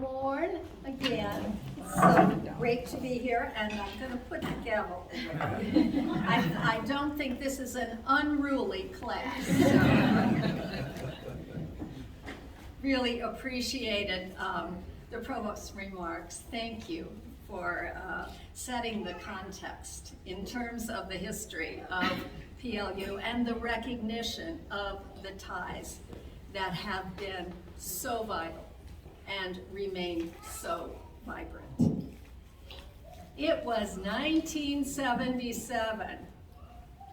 morn again. It's so great to be here, and I'm going to put the gavel away. I don't think this is an unruly class. So. Really appreciated the provost's remarks. Thank you for setting the context in terms of the history of PLU and the recognition of the ties that have been so vital and remain so vibrant. It was 1977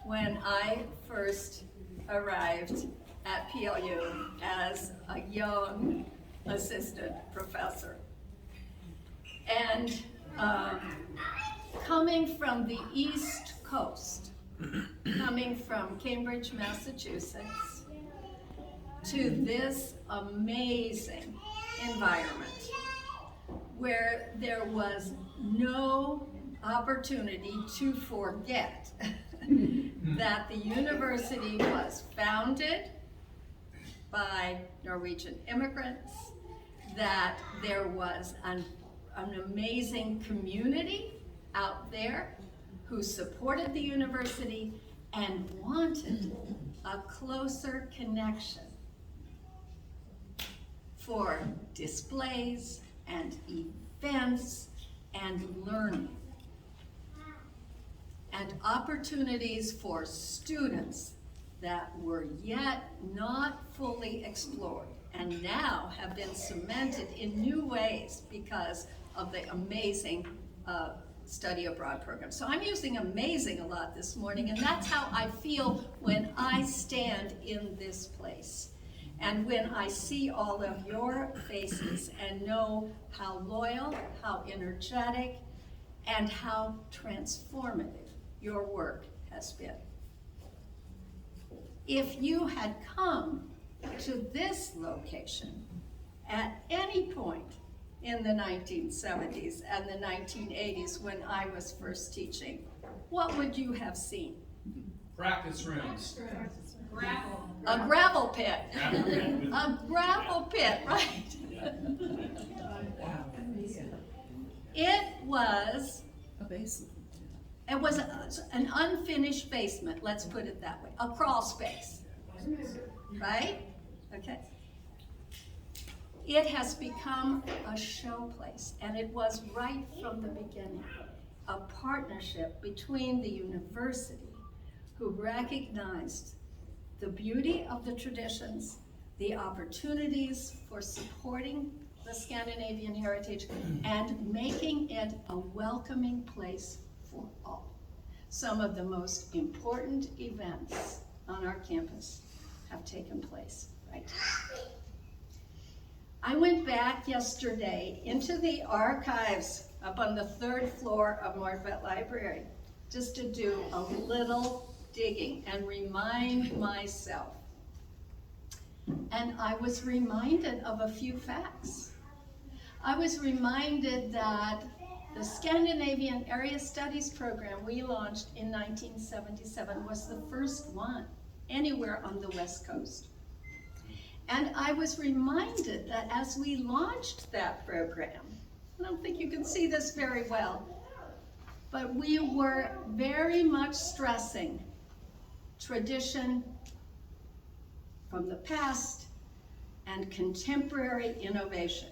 when I first arrived at PLU as a young assistant professor. And coming from the East Coast, coming from Cambridge, Massachusetts, to this amazing environment where there was no opportunity to forget that the university was founded by Norwegian immigrants, that there was an amazing community out there who supported the university and wanted a closer connection for displays and events and learning and opportunities for students that were yet not fully explored and now have been cemented in new ways because of the amazing study abroad program. So I'm using amazing a lot this morning, and that's how I feel when I stand in this place. And when I see all of your faces and know how loyal, how energetic, and how transformative your work has been. If you had come to this location at any point in the 1970s and the 1980s when I was first teaching, what would you have seen? Practice rooms. Gravel. A gravel pit. A gravel pit, right? It was a basement. It was an unfinished basement, let's put it that way, a crawl space, right? Okay. It has become a show place, and it was right from the beginning, a partnership between the university, who recognized the beauty of the traditions, the opportunities for supporting the Scandinavian heritage, and making it a welcoming place for all. Some of the most important events on our campus have taken place right here. I went back yesterday into the archives up on the 3rd floor of Morfett Library just to do a little digging and remind myself. And I was reminded of a few facts. I was reminded that the Scandinavian Area Studies program we launched in 1977 was the first one anywhere on the West Coast. And I was reminded that as we launched that program, I don't think you can see this very well, but we were very much stressing tradition from the past and contemporary innovation.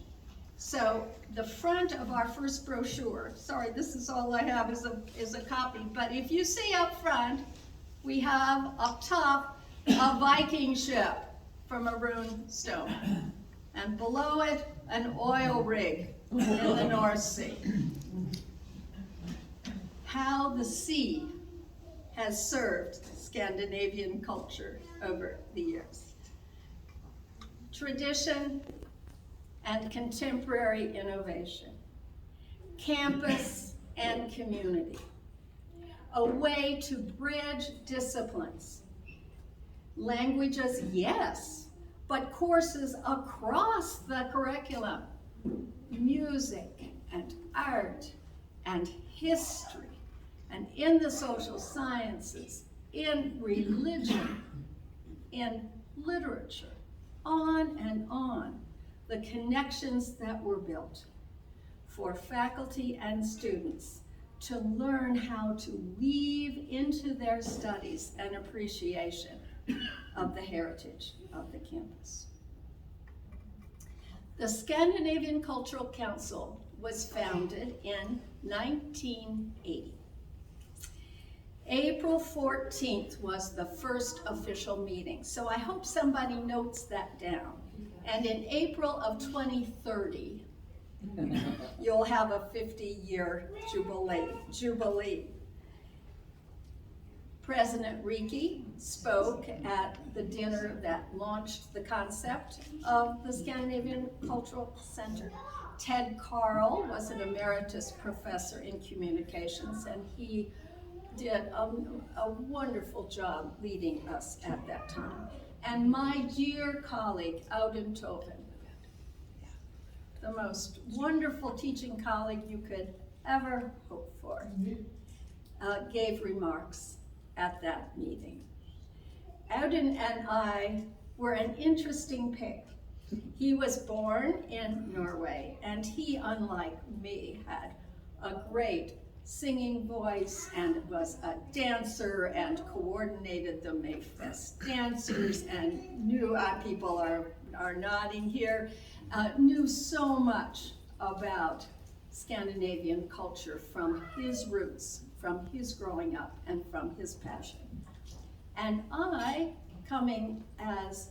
So the front of our first brochure, sorry, this is all I have is a copy, but if you see up front, we have up top a Viking ship from a rune stone, and below it, an oil rig in the North Sea. How the sea has served Scandinavian culture over the years. Tradition and contemporary innovation. Campus and community. A way to bridge disciplines. Languages, yes, but courses across the curriculum. Music and art and history and in the social sciences, in religion, in literature, on and on. the connections that were built for faculty and students to learn how to weave into their studies an appreciation of the heritage of the campus. The Scandinavian Cultural Council was founded in 1980. April 14th was the first official meeting, so I hope somebody notes that down. And in April of 2030, you'll have a 50-year jubilee. President Riki spoke at the dinner that launched the concept of the Scandinavian Cultural Center. Ted Carl was an emeritus professor in communications, and he did a wonderful job leading us at that time. And my dear colleague, Audun Toven, the most wonderful teaching colleague you could ever hope for, gave remarks at that meeting. Audun and I were an interesting pair. He was born in Norway, and he, unlike me, had a great singing voice and was a dancer and coordinated the Mayfest dancers and knew, people are nodding here, knew so much about Scandinavian culture from his roots, from his growing up, and from his passion. And I, coming as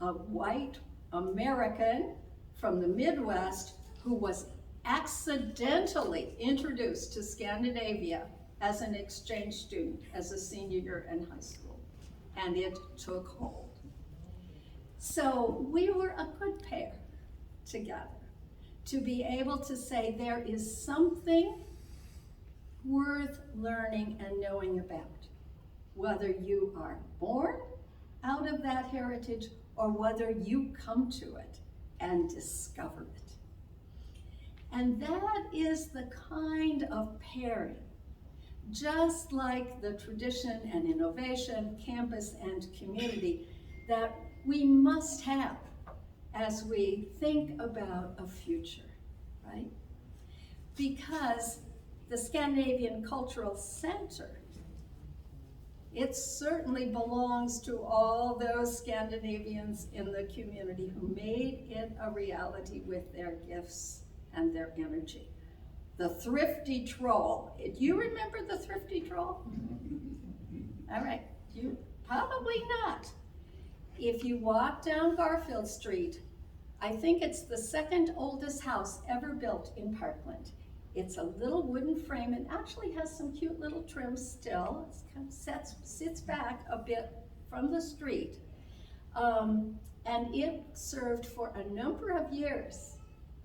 a white American from the Midwest who was accidentally introduced to Scandinavia as an exchange student, as a senior year in high school, and it took hold. So we were a good pair together to be able to say there is something worth learning and knowing about, whether you are born out of that heritage or whether you come to it and discover it. And that is the kind of pairing, just like the tradition and innovation, campus and community, that we must have as we think about a future, right? Because the Scandinavian Cultural Center, it certainly belongs to all those Scandinavians in the community who made it a reality with their gifts and their energy. The Thrifty Troll. Do you remember the Thrifty Troll? All right, you probably not. If you walk down Garfield Street, I think it's the second oldest house ever built in Parkland. It's a little wooden frame and actually has some cute little trims still. It kind of sits back a bit from the street. And it served for a number of years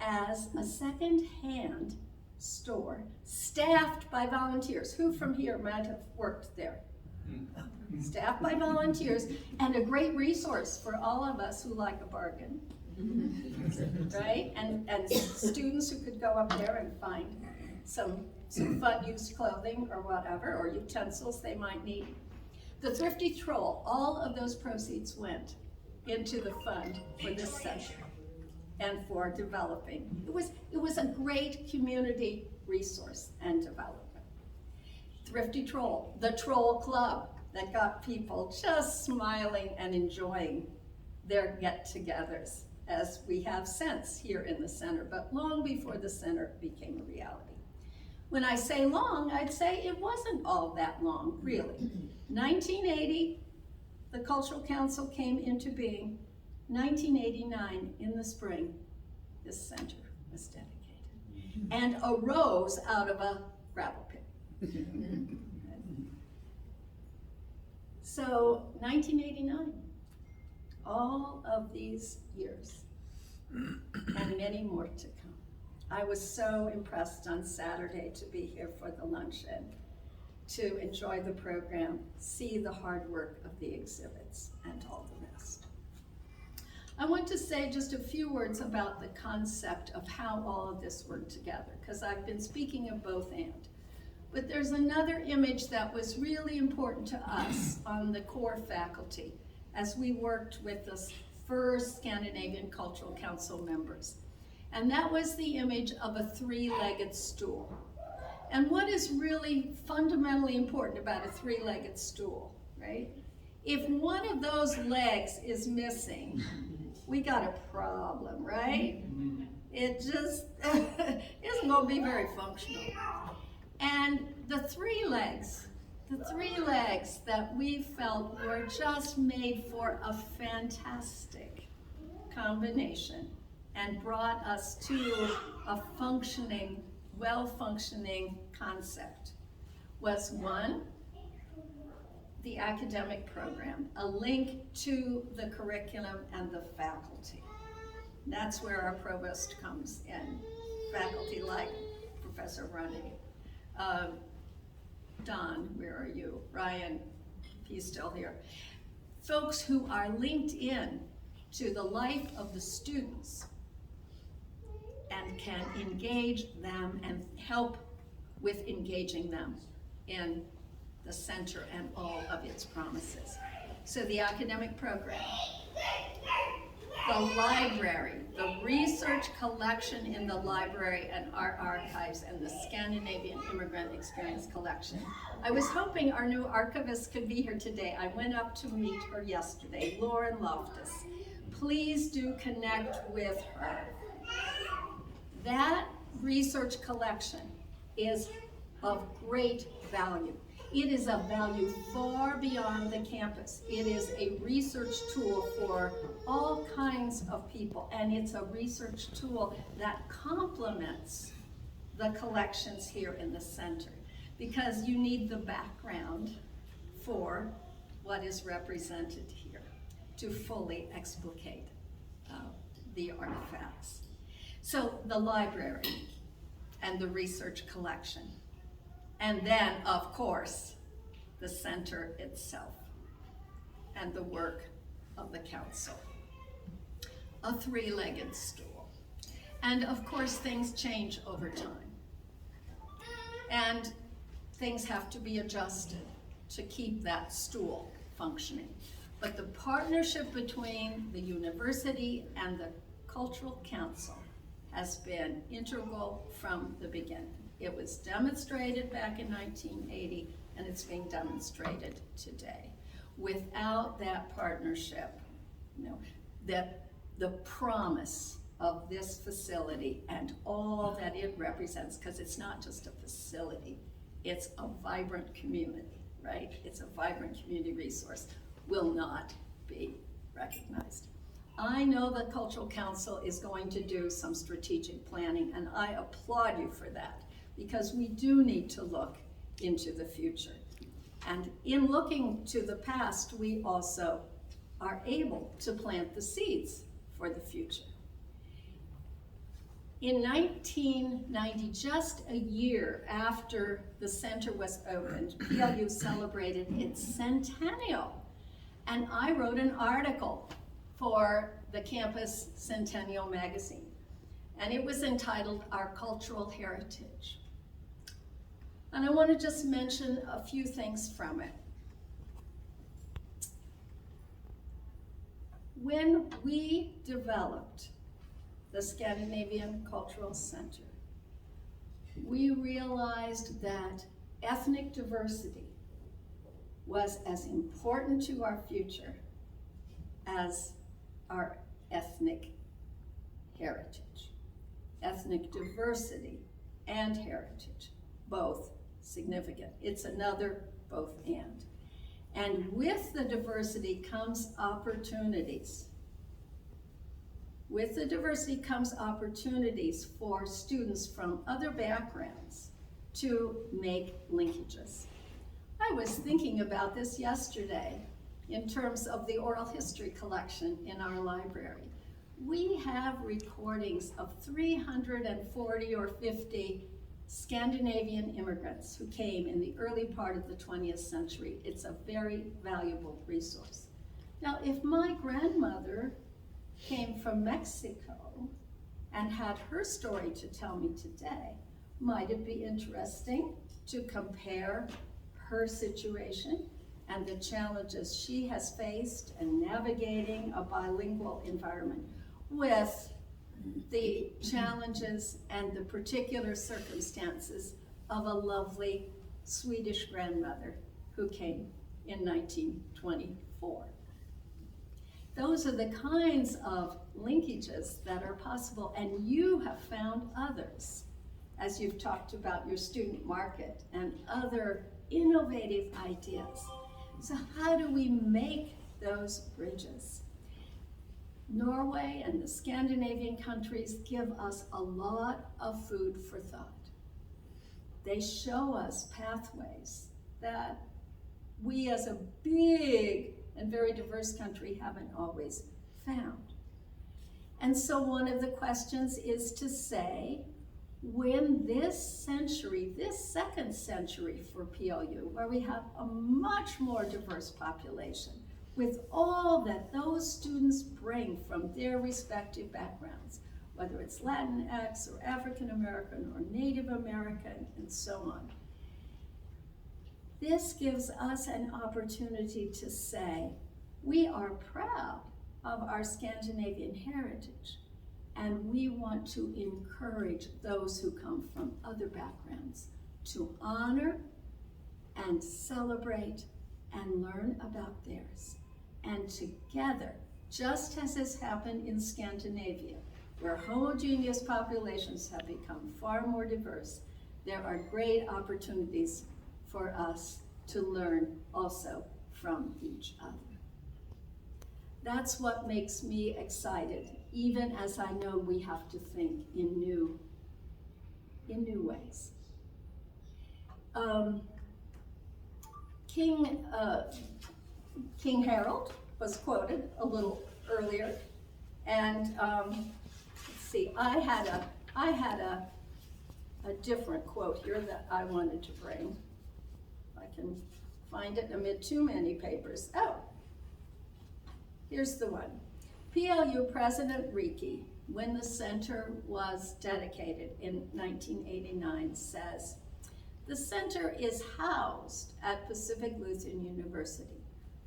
as a second-hand store staffed by volunteers. Who from here might have worked there? Staffed by volunteers, and a great resource for all of us who like a bargain. Right? And students who could go up there and find some fun used clothing or whatever, or utensils they might need. The Thrifty Troll, all of those proceeds went into the fund for this center and for developing. It was a great community resource and development. Thrifty Troll, the Troll Club that got people just smiling and enjoying their get-togethers, as we have since here in the center, but long before the center became a reality. When I say long, I'd say it wasn't all that long, really. 1980, the Cultural Council came into being. 1989, in the spring, this center was dedicated and arose out of a gravel pit. So, 1989, all of these years, and many more to come. I was so impressed on Saturday to be here for the luncheon, to enjoy the program, see the hard work of the exhibits, and all the rest. I want to say just a few words about the concept of how all of this worked together, because I've been speaking of both and. But there's another image that was really important to us on the core faculty as we worked with the first Scandinavian Cultural Council members. And that was the image of a three-legged stool. And what is really fundamentally important about a three-legged stool, right? If one of those legs is missing, we got a problem, right? It just isn't going to be very functional. And the three legs that we felt were just made for a fantastic combination and brought us to a functioning, well-functioning concept was one, the academic program, a link to the curriculum and the faculty. That's where our provost comes in, faculty like Professor Running. Don, where are you? Ryan, he's still here. Folks who are linked in to the life of the students and can engage them and help with engaging them in the center and all of its promises. So the academic program, the library, the research collection in the library and our archives, and the Scandinavian Immigrant Experience Collection. I was hoping our new archivist could be here today. I went up to meet her yesterday, Lauren Loftus. Please do connect with her. That research collection is of great value. It is of value far beyond the campus. It is a research tool for all kinds of people, and it's a research tool that complements the collections here in the center, because you need the background for what is represented here to fully explicate the artifacts. So the library and the research collection. And then, of course, the center itself and the work of the council. A three-legged stool. And of course, things change over time. And things have to be adjusted to keep that stool functioning. But the partnership between the university and the Cultural Council has been integral from the beginning. It was demonstrated back in 1980, and it's being demonstrated today. Without that partnership, that the promise of this facility and all that it represents, because it's not just a facility, it's a vibrant community, right? It's a vibrant community resource, will not be recognized. I know the Cultural Council is going to do some strategic planning, and I applaud you for that, because we do need to look into the future. And in looking to the past, we also are able to plant the seeds for the future. In 1990, just a year after the center was opened, PLU celebrated its centennial. And I wrote an article for the Campus Centennial magazine. And it was entitled Our Cultural Heritage. And I want to just mention a few things from it. When we developed the Scandinavian Cultural Center, we realized that ethnic diversity was as important to our future as our ethnic heritage. Ethnic diversity and heritage, both significant. It's another both and. And with the diversity comes opportunities. With the diversity comes opportunities for students from other backgrounds to make linkages. I was thinking about this yesterday in terms of the oral history collection in our library. We have recordings of 340 or 50 Scandinavian immigrants who came in the early part of the 20th century. It's a very valuable resource. Now, if my grandmother came from Mexico and had her story to tell me today, might it be interesting to compare her situation and the challenges she has faced in navigating a bilingual environment with the challenges and the particular circumstances of a lovely Swedish grandmother who came in 1924. Those are the kinds of linkages that are possible, and you have found others as you've talked about your student market and other innovative ideas. So how do we make those bridges? Norway and the Scandinavian countries give us a lot of food for thought. They show us pathways that we as a big and very diverse country haven't always found. And so one of the questions is to say, when this century, this second century for PLU, where we have a much more diverse population, with all that those students bring from their respective backgrounds, whether it's Latinx or African American or Native American and so on, this gives us an opportunity to say, we are proud of our Scandinavian heritage, and we want to encourage those who come from other backgrounds to honor and celebrate and learn about theirs. And together, just as has happened in Scandinavia, where homogeneous populations have become far more diverse, there are great opportunities for us to learn also from each other. That's what makes me excited, even as I know we have to think in new ways. King Harold was quoted a little earlier, and let's see, I had a different quote here that I wanted to bring. I can find it amid too many papers. Oh, here's the one. PLU President Ricci, when the center was dedicated in 1989, says, "The center is housed at Pacific Lutheran University,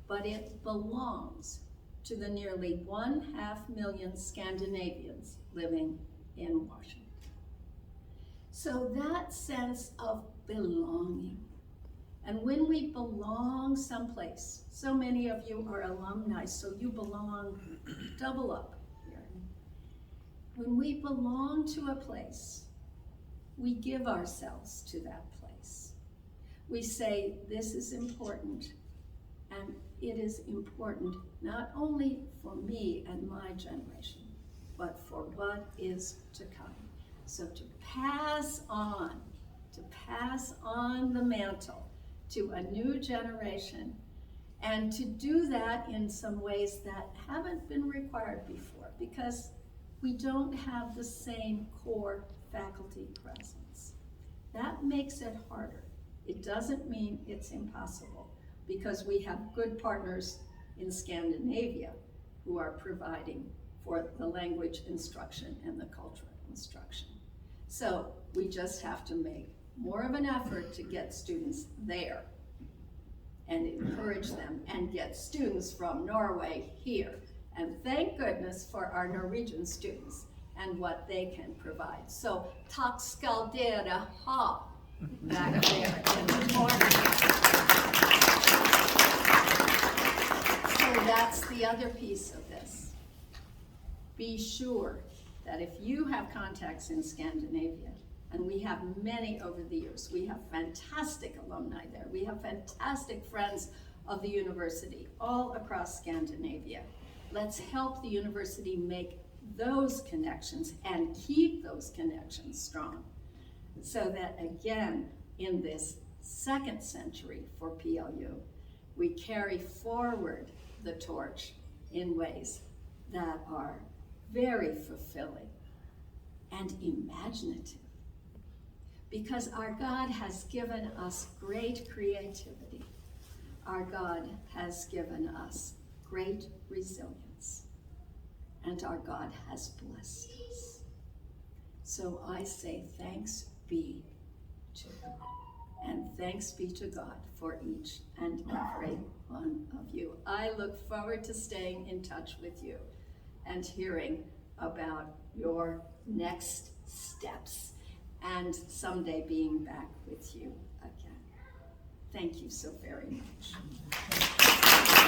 but it belongs to the nearly 1/2 million Scandinavians living in Washington." So that sense of belonging. And when we belong someplace, so many of you are alumni, so you belong double up here. When we belong to a place, we give ourselves to that place. We say, this is important, and it is important not only for me and my generation, but for what is to come. So to pass on the mantle to a new generation, and to do that in some ways that haven't been required before, because we don't have the same core faculty presence. That makes it harder. It doesn't mean it's impossible, because we have good partners in Scandinavia who are providing for the language instruction and the cultural instruction. So we just have to make more of an effort to get students there and encourage them, and get students from Norway here. And thank goodness for our Norwegian students and what they can provide. So takk skal dere ha back there in the corner. So that's the other piece of this. Be sure that if you have contacts in Scandinavia, and we have many over the years, we have fantastic alumni there, we have fantastic friends of the university all across Scandinavia. Let's help the university make those connections and keep those connections strong, so that again, in this second century for PLU, we carry forward the torch in ways that are very fulfilling and imaginative. Because our God has given us great creativity. Our God has given us great resilience. And our God has blessed us. So I say thanks be to God. And thanks be to God for each and every one of you. I look forward to staying in touch with you and hearing about your next steps and someday being back with you again. Thank you so very much.